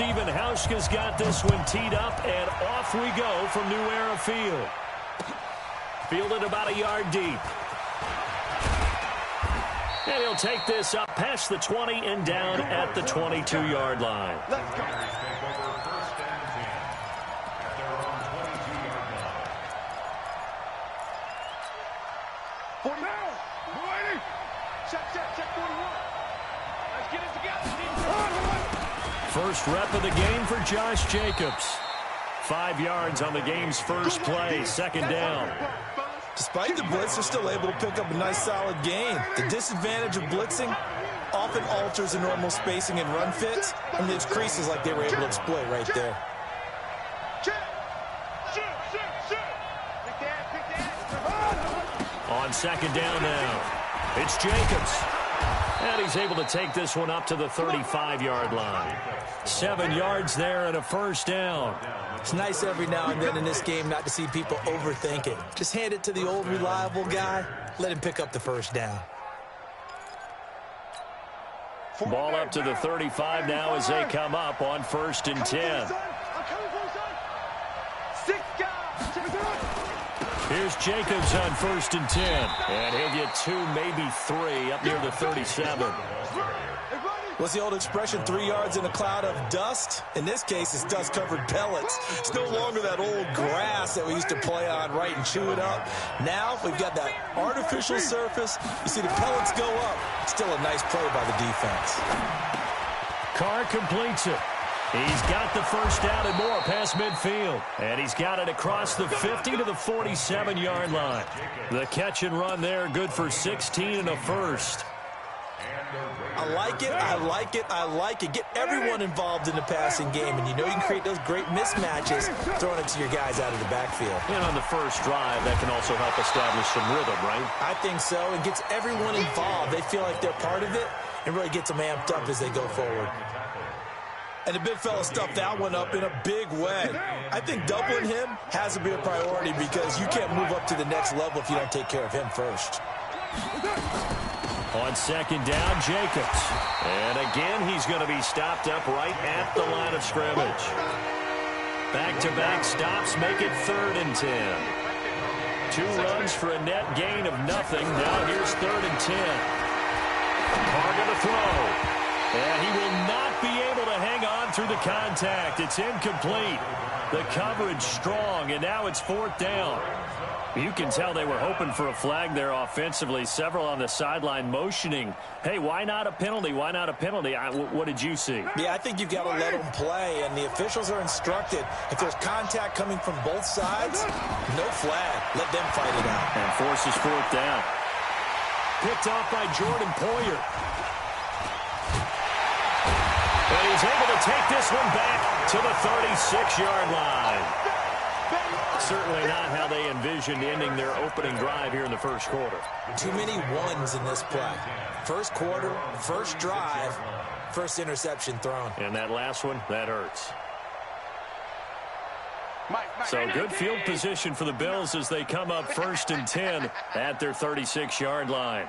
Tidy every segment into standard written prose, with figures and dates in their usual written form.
Steven Hauschka's got this one teed up, and off we go from New Era Field. Fielded about a yard deep. And he'll take this up past the 20 and down at the 22-yard line. Let's go. First rep of the game for Josh Jacobs. 5 yards on the game's first play, second down. Despite the blitz, they're still able to pick up a nice solid gain. The disadvantage of blitzing often alters the normal spacing and run fits, and leaves creases like they were able to exploit right there. On second down now, it's Jacobs. And he's able to take this one up to the 35-yard line. 7 yards there and a first down. It's nice every now and then in this game not to see people overthink it. Just hand it to the old reliable guy. Let him pick up the first down. Ball up to the 35 now as they come up on 1st and 10. Here's Jacobs on 1st and 10. And he'll get 2, maybe 3 up near the 37. What's the old expression, 3 yards in a cloud of dust? In this case, it's dust-covered pellets. It's no longer that old grass that we used to play on, right, and chew it up. Now we've got that artificial surface. You see the pellets go up. Still a nice play by the defense. Carr completes it. He's got the first down and more past midfield. And he's got it across the 50 to the 47-yard line. The catch and run there, good for 16 and a first. I like it, I like it, I like it. Get everyone involved in the passing game, and you know you can create those great mismatches throwing it to your guys out of the backfield. And on the first drive, that can also help establish some rhythm, right? I think so. It gets everyone involved. They feel like they're part of it and really gets them amped up as they go forward. And the big fella stuffed that one up in a big way. I think doubling him has to be a priority because you can't move up to the next level if you don't take care of him first. On second down, Jacobs. And again, he's going to be stopped up right at the line of scrimmage. Back-to-back stops make it 3rd and 10. 2 runs for a net gain of nothing. Now here's 3rd and 10. Carr going to throw. And he will not be able to hang on through the contact. It's incomplete. The coverage strong, and now it's 4th down. You can tell they were hoping for a flag there offensively. Several on the sideline motioning. Hey, why not a penalty? Why not a penalty? What did you see? Yeah, I think you've got to let them play, and the officials are instructed. If there's contact coming from both sides, no flag. Let them fight it out. And forces 4th down. Picked off by Jordan Poyer. And he's able to take this one back to the 36-yard line. Certainly not how they envisioned ending their opening drive here in the first quarter. Too many ones in this play. First quarter, first drive, first interception thrown. And that last one, that hurts. So good field position for the Bills as they come up 1st and 10 at their 36-yard line.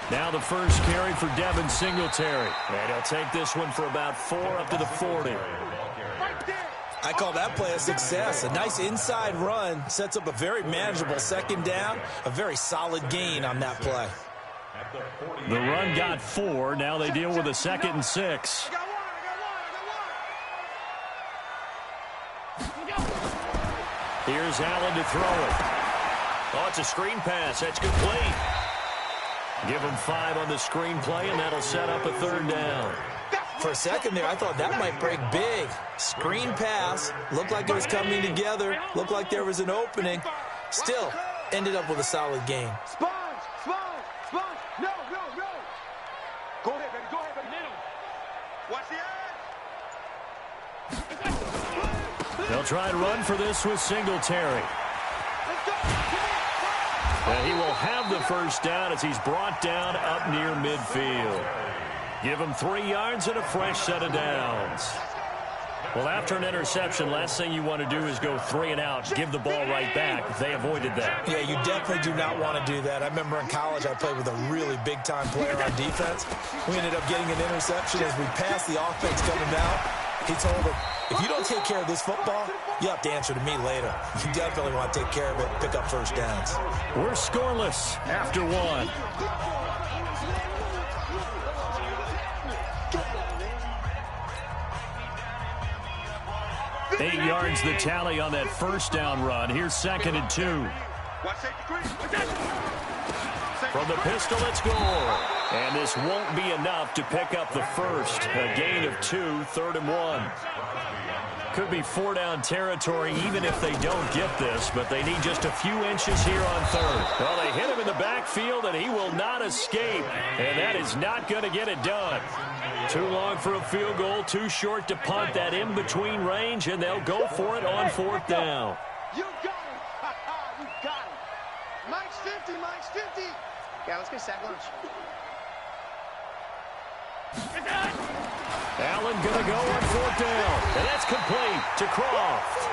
Now the first carry for Devin Singletary. And he'll take this one for about 4 up to the 40. I call that play a success. A nice inside run sets up a very manageable second down. A very solid gain on that play. The run got 4. Now they deal with a 2nd and 6. Here's Allen to throw it. Oh, it's a screen pass. That's complete. Give him 5 on the screen play, and that'll set up a 3rd down. For a second there, I thought that might break big. Screen pass. Looked like it was coming together. Looked like there was an opening. Still, ended up with a solid gain. Sponge. No. Go ahead, baby. Middle. Watch the edge. They'll try and run for this with Singletary. And he will have the first down as he's brought down up near midfield. Give him 3 yards and a fresh set of downs. Well, after an interception, last thing you want to do is go 3 and out, give the ball right back. They avoided that. Yeah, you definitely do not want to do that. I remember in college I played with a really big-time player on defense. We ended up getting an interception as we passed the offense coming down. He told him, if you don't take care of this football, you have to answer to me later. You definitely want to take care of it, pick up first downs. We're scoreless after 1. 8 yards the tally on that first down run. Here's 2nd and 2. From the pistol, it's goal. And this won't be enough to pick up the first. A gain of 2, 3rd and 1. Could be 4-down territory even if they don't get this, but they need just a few inches here on 3rd. Well, they hit him in the backfield, and he will not escape. And that is not going to get it done. Too long for a field goal, too short to punt that in-between range, and they'll go for it on 4th down. You got him. You got him. Mike's 50, Mike's 50. Yeah, let's get sack lunch. Allen going to go on 4th down, and that's complete to Croft.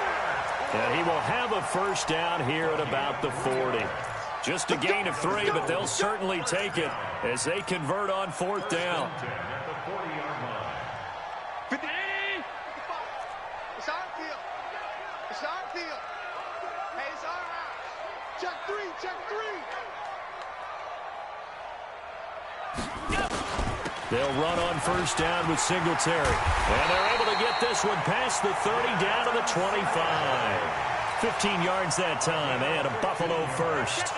And he will have a first down here at about the 40. Just a gain of 3, but they'll certainly take it as they convert on 4th down. It's our field. It's our field. Hey, it's our house. Check 3, check 3. They'll run on first down with Singletary. And they're able to get this one past the 30 down to the 25. 15 yards that time and a Buffalo first.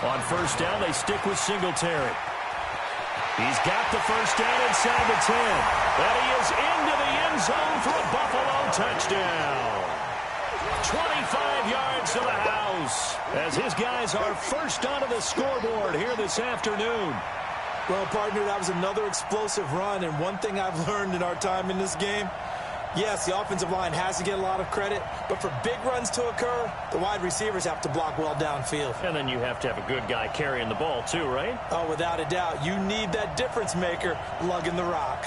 On first down, they stick with Singletary. He's got the first down inside the 10. And he is into the end zone for a Buffalo touchdown. 25 yards to the house as his guys are first onto the scoreboard here this afternoon. Well, partner, that was another explosive run, and one thing I've learned in our time in this game, yes, the offensive line has to get a lot of credit, but for big runs to occur, the wide receivers have to block well downfield. And then you have to have a good guy carrying the ball too, right? Oh, without a doubt. You need that difference maker lugging the rock.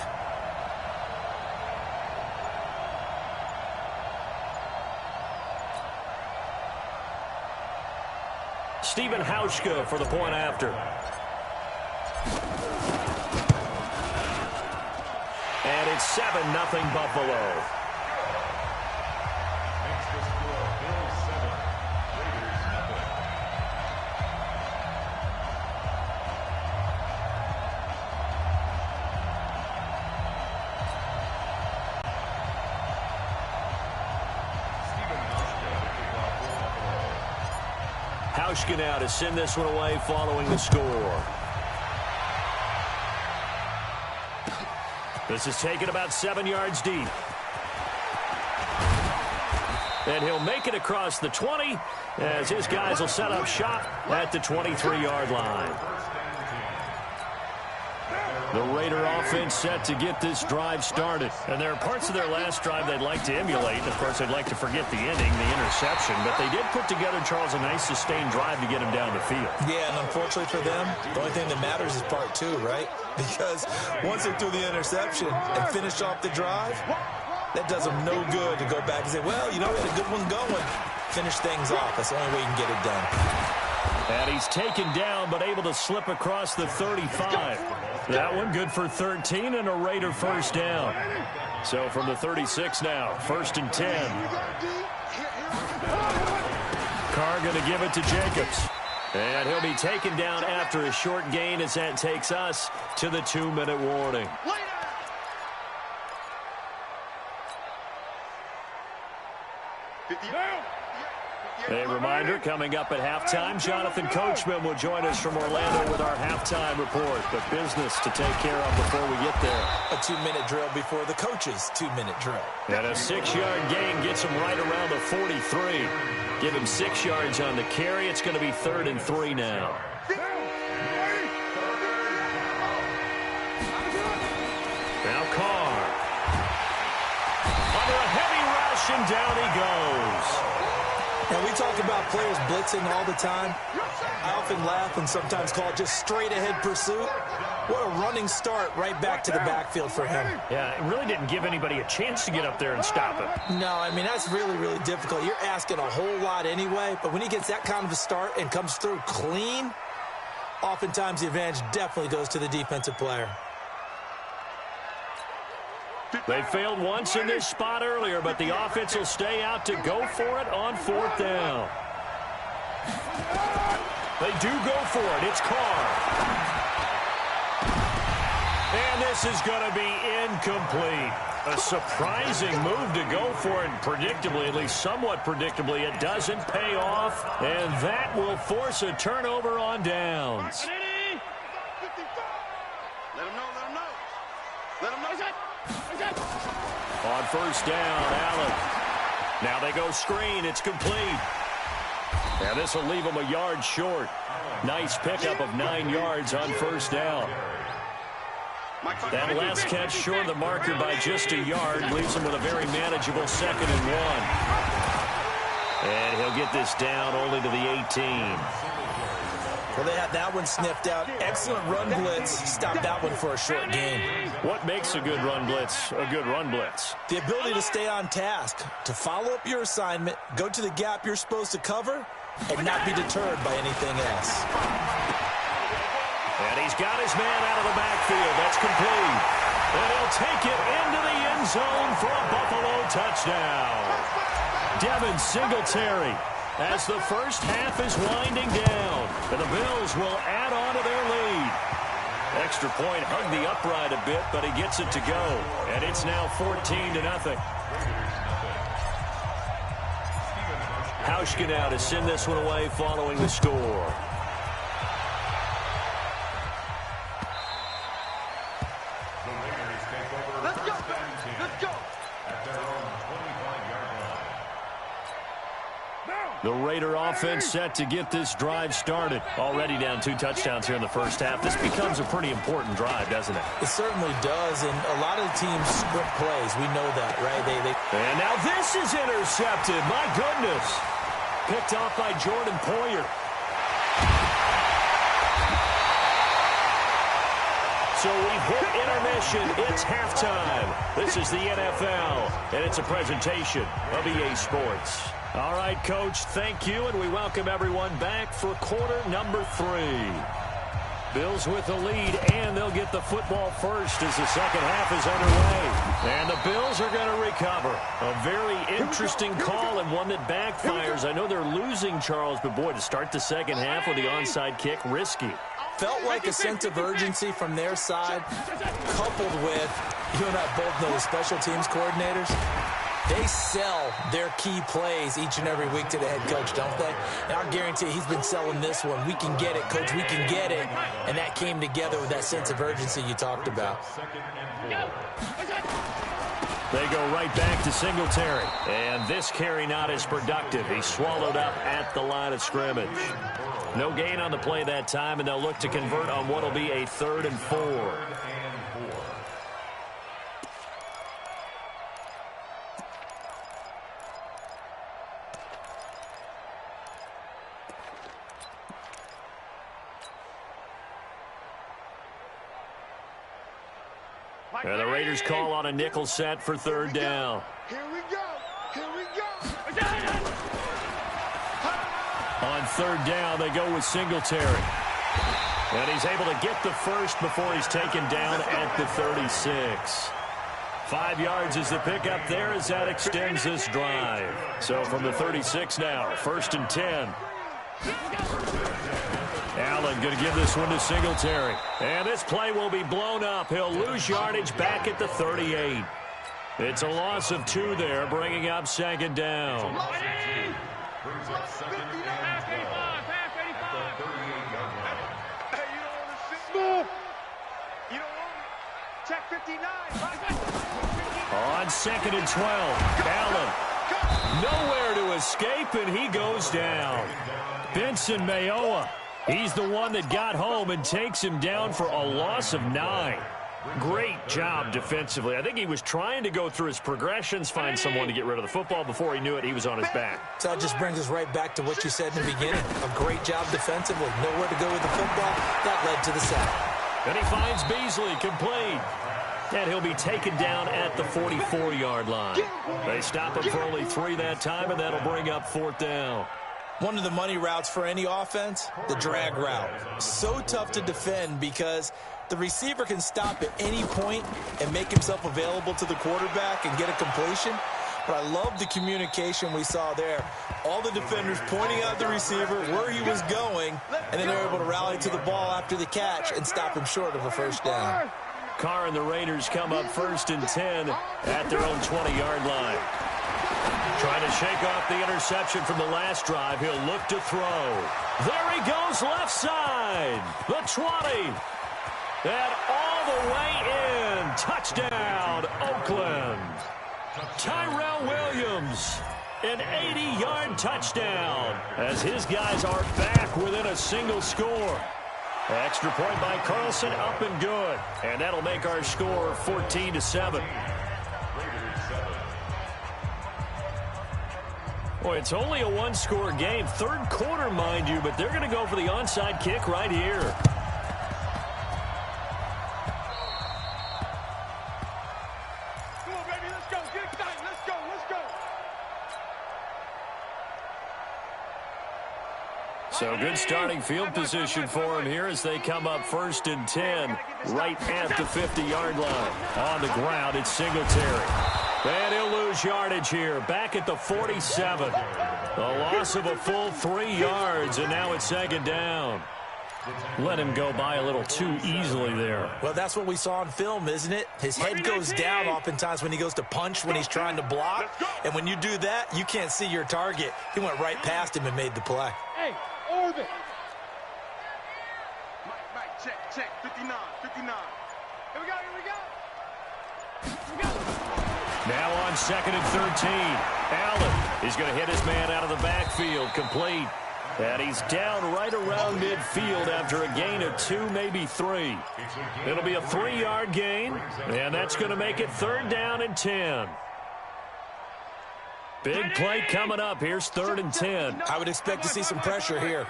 Stephen Hauschka for the point after. And it's 7-0 Buffalo. Hauschka now to send this one away following the score. This is taken about 7 yards deep. And he'll make it across the 20 as his guys will set up shop at the 23-yard line. The Raider offense set to get this drive started. And there are parts of their last drive they'd like to emulate. Of course, they'd like to forget the ending, the interception. But they did put together, Charles, a nice sustained drive to get him down the field. Yeah, and unfortunately for them, the only thing that matters is part 2, right? Because once they threw the interception and finished off the drive, that does them no good to go back and say, well, you know, we had a good one going. Finish things off. That's the only way you can get it done. And he's taken down, but able to slip across the 35. That one good for 13 and a Raider first down. So from the 36 now, 1st and 10. Carr going to give it to Jacobs. And he'll be taken down after a short gain as that takes us to the 2-minute warning. A reminder, coming up at halftime, Jonathan Coachman will join us from Orlando with our halftime report. The business to take care of before we get there. A 2-minute drill before the coach's 2-minute drill. And a 6-yard gain gets him right around the 43. Give him 6 yards on the carry. It's going to be 3rd and 3 now. Now Carr. Under a heavy rush, and down he goes. Now, we talk about players blitzing all the time. I often laugh and sometimes call it just straight-ahead pursuit. What a running start right back to the backfield for him. Yeah, it really didn't give anybody a chance to get up there and stop him. No, I mean, that's really, really difficult. You're asking a whole lot anyway, but when he gets that kind of a start and comes through clean, oftentimes the advantage definitely goes to the defensive player. They failed once in this spot earlier, but the offense will stay out to go for it on 4th down. They do go for it. It's Carr. And this is going to be incomplete. A surprising move to go for it. Predictably, at least somewhat predictably, it doesn't pay off. And that will force a turnover on downs. Let him know, let him know. Let him know. On 1st down, Allen. Now they go screen. It's complete. Now this will leave them a yard short. Nice pickup of 9 yards on 1st down. That last catch short of the marker by just a yard leaves him with a very manageable 2nd and 1. And he'll get this down only to the 18. Well, they had that one sniffed out. Excellent run blitz. Stopped that one for a short gain. What makes a good run blitz a good run blitz? The ability to stay on task, to follow up your assignment, go to the gap you're supposed to cover, and not be deterred by anything else. And he's got his man out of the backfield. That's complete. And he'll take it into the end zone for a Buffalo touchdown. Devin Singletary, as the first half is winding down, and the Bills will add on to their lead. Extra point hugged the upright a bit, but he gets it to go. And it's now 14-0. Hauschka now to send this one away following the score. Let's go. Let's go. The Raider offense set to get this drive started. Already down 2 touchdowns here in the first half. This becomes a pretty important drive, doesn't it? It certainly does, and a lot of the teams sprint plays. We know that, right? And now this is intercepted. My goodness. Picked off by Jordan Poyer. So we hit intermission. It's halftime. This is the NFL, and it's a presentation of EA Sports. All right, Coach, thank you, and we welcome everyone back for quarter number 3. Bills with the lead, and they'll get the football first as the second half is underway. And the Bills are going to recover. A very interesting call and one that backfires. I know they're losing, Charles, but boy, to start the second half with the onside kick, risky. Felt like a sense of urgency from their side, coupled with, you and I both know the special teams coordinators. They sell their key plays each and every week to the head coach, don't they? And I guarantee he's been selling this one. We can get it, Coach. We can get it. And that came together with that sense of urgency you talked about. They go right back to Singletary. And this carry not as productive. He's swallowed up at the line of scrimmage. No gain on the play that time, and they'll look to convert on what will be a 3rd and 4. And the Raiders call on a nickel set for 3rd down. Here we go. Here we go. On 3rd down, they go with Singletary. And he's able to get the first before he's taken down at the 36. 5 yards is the pickup there as that extends this drive. So from the 36 now, 1st and 10. Allen going to give this one to Singletary. And this play will be blown up. He'll lose yardage back at the 38. It's a loss of 2 there, bringing up 2nd down. Hey, you don't want to sit. Move. You don't want to. Check 59. On 2nd and 12, Allen nowhere to escape, and he goes down. Benson Mayowa. He's the one that got home and takes him down for a loss of 9. Great job defensively. I think he was trying to go through his progressions, find someone to get rid of the football. Before he knew it, he was on his back. So that just brings us right back to what you said in the beginning. A great job defensively. Nowhere to go with the football. That led to the sack. And he finds Beasley complete. And he'll be taken down at the 44-yard line. They stop him for only 3 that time, and that'll bring up 4th down. One of the money routes for any offense, the drag route. So tough to defend because the receiver can stop at any point and make himself available to the quarterback and get a completion. But I love the communication we saw there. All the defenders pointing out the receiver where he was going, and then they're able to rally to the ball after the catch and stop him short of a first down. Carr and the Raiders come up 1st and 10 at their own 20-yard line. Trying to shake off the interception from the last drive. He'll look to throw. There he goes, left side. The 20. And all the way in. Touchdown, Oakland. Tyrell Williams, an 80-yard touchdown as his guys are back within a single score. Extra point by Carlson, up and good. And that'll make our score 14-7. Boy, it's only a one-score game. 3rd quarter, mind you, but they're going to go for the onside kick right here. Come on, baby, let's go. Get excited. Let's go. Let's go. So good starting field position for him here as they come up 1st and 10 right at the 50-yard line. On the ground, it's Singletary. And he'll lose yardage here, back at the 47. A loss of a full 3 yards, and now it's 2nd down. Let him go by a little too easily there. Well, that's what we saw on film, isn't it? His head goes down oftentimes when he goes to punch when he's trying to block. And when you do that, you can't see your target. He went right past him and made the play. Hey, orbit. Mike, check. 59. Here we go. Now on 2nd and 13. Allen is going to hit his man out of the backfield, complete. And he's down right around midfield after a gain of 2, maybe 3. It'll be a 3-yard gain, and that's going to make it 3rd down and 10. Big play coming up. Here's 3rd and 10. I would expect to see some pressure here.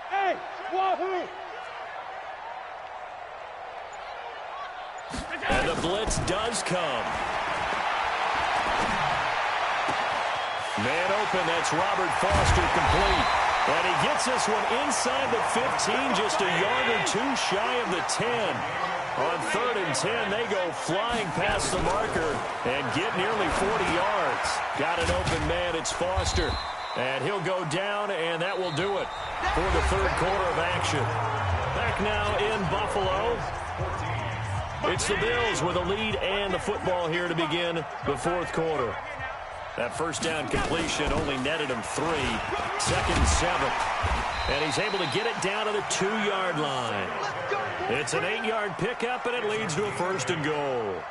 Hey, wahoo! And the blitz does come. Man open, that's Robert Foster, complete. And he gets this one inside the 15, just a yard or 2 shy of the 10. On 3rd and 10, they go flying past the marker and get nearly 40 yards. Got an open man, it's Foster. And he'll go down, and that will do it for the 3rd quarter of action. Back now in Buffalo. It's the Bills with a lead and the football here to begin the 4th quarter. That first down completion only netted him 3. 2nd and 7. And he's able to get it down to the 2-yard line. It's an 8-yard pickup, and it leads to a 1st and goal.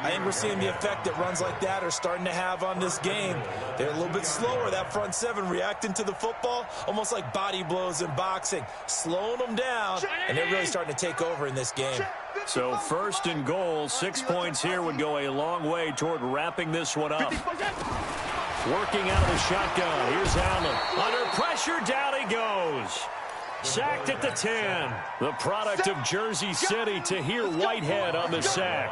I think we're seeing the effect that runs like that are starting to have on this game. They're a little bit slower, that front 7, reacting to the football, almost like body blows in boxing, slowing them down, and they're really starting to take over in this game. So 1st and goal, 6 points here would go a long way toward wrapping this one up. Working out of the shotgun. Here's Allen. Under pressure, down he goes. Sacked at the 10. The product of Jersey City, Tahir Whitehead on the sack.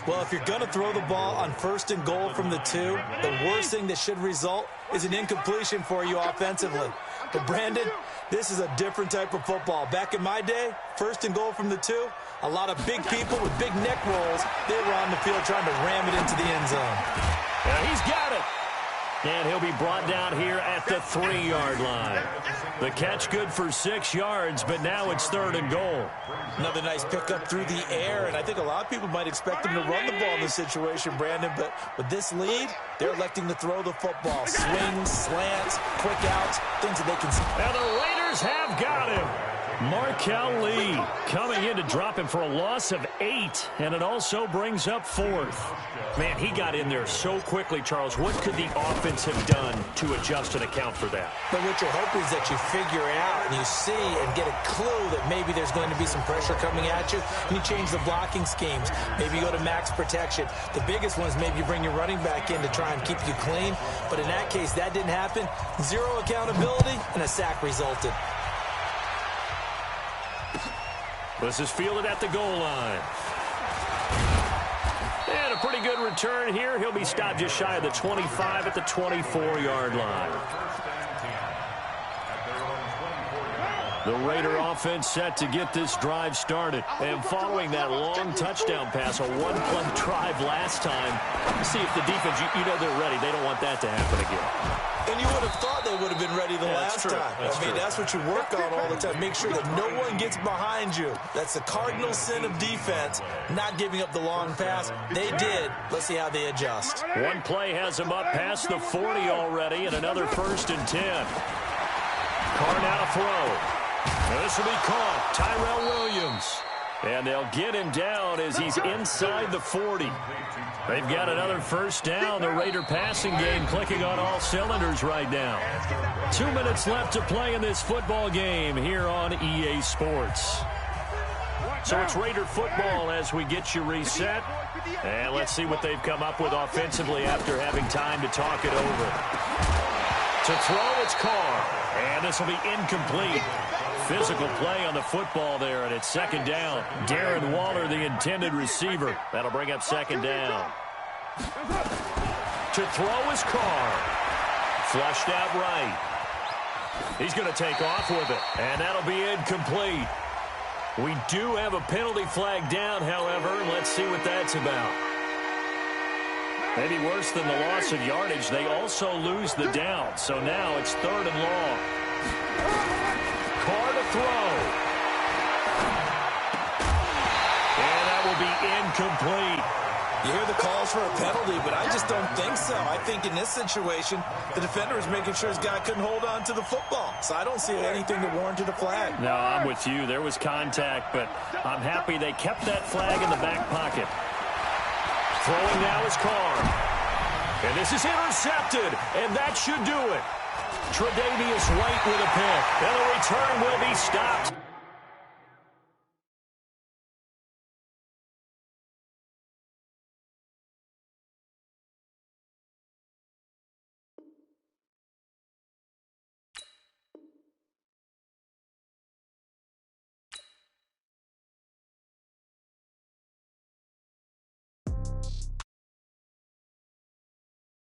Well, if you're going to throw the ball on 1st and goal from the 2, the worst thing that should result is an incompletion for you offensively. But, Brandon, this is a different type of football. Back in my day, 1st and goal from the 2, a lot of big people with big neck rolls, they were on the field trying to ram it into the end zone. Yeah, he's got it. And he'll be brought down here at the 3-yard line. The catch good for 6 yards, but now it's 3rd and goal. Another nice pickup through the air, and I think a lot of people might expect him to run the ball in this situation, Brandon, but with this lead, they're electing to throw the football. Swings, slants, quick outs, things that they can see. And the Raiders have got him. Markel Lee coming in to drop him for a loss of 8, and it also brings up 4th. Man, he got in there so quickly, Charles. What could the offense have done to adjust and account for that? But what you're hoping is that you figure out and you see and get a clue that maybe there's going to be some pressure coming at you, and you change the blocking schemes. Maybe you go to max protection. The biggest one is maybe you bring your running back in to try and keep you clean. But in that case, that didn't happen. 0 accountability, and a sack resulted. This is fielded at the goal line. And a pretty good return here. He'll be stopped just shy of the 25 at the 24-yard line. The Raider offense set to get this drive started. And following that long touchdown pass, a one-play drive last time, see if the defense, you know they're ready. They don't want that to happen again. And you would have thought they would have been ready the last time. That's what you work on all the time. Make sure that no one gets behind you. That's the cardinal sin of defense, not giving up the long pass. They did. Let's see how they adjust. One play has them up past the 40 already, and another 1st and 10. Carr now to throw. This will be caught. Tyrell Williams. And they'll get him down as he's inside the 40. They've got another 1st down. The Raider passing game clicking on all cylinders right now. 2 minutes left to play in this football game here on EA Sports. So it's Raider football as we get you reset. And let's see what they've come up with offensively after having time to talk it over. To throw, it's Carr. And this will be incomplete. Physical play on the football there, and it's 2nd down. Darren Waller, the intended receiver. That'll bring up 2nd down. To throw is Carr. Flushed out right. He's going to take off with it, and that'll be incomplete. We do have a penalty flag down, however. Let's see what that's about. Maybe worse than the loss of yardage, they also lose the down. So now it's 3rd and long. Carr to throw. And that will be incomplete. You hear the calls for a penalty, but I just don't think so. I think in this situation, the defender is making sure his guy couldn't hold on to the football. So I don't see anything that warranted a flag. No, I'm with you. There was contact, but I'm happy they kept that flag in the back pocket. Throwing now is Carr. And this is intercepted, and that should do it. Tre'Davious White with a pick, and the return will be stopped.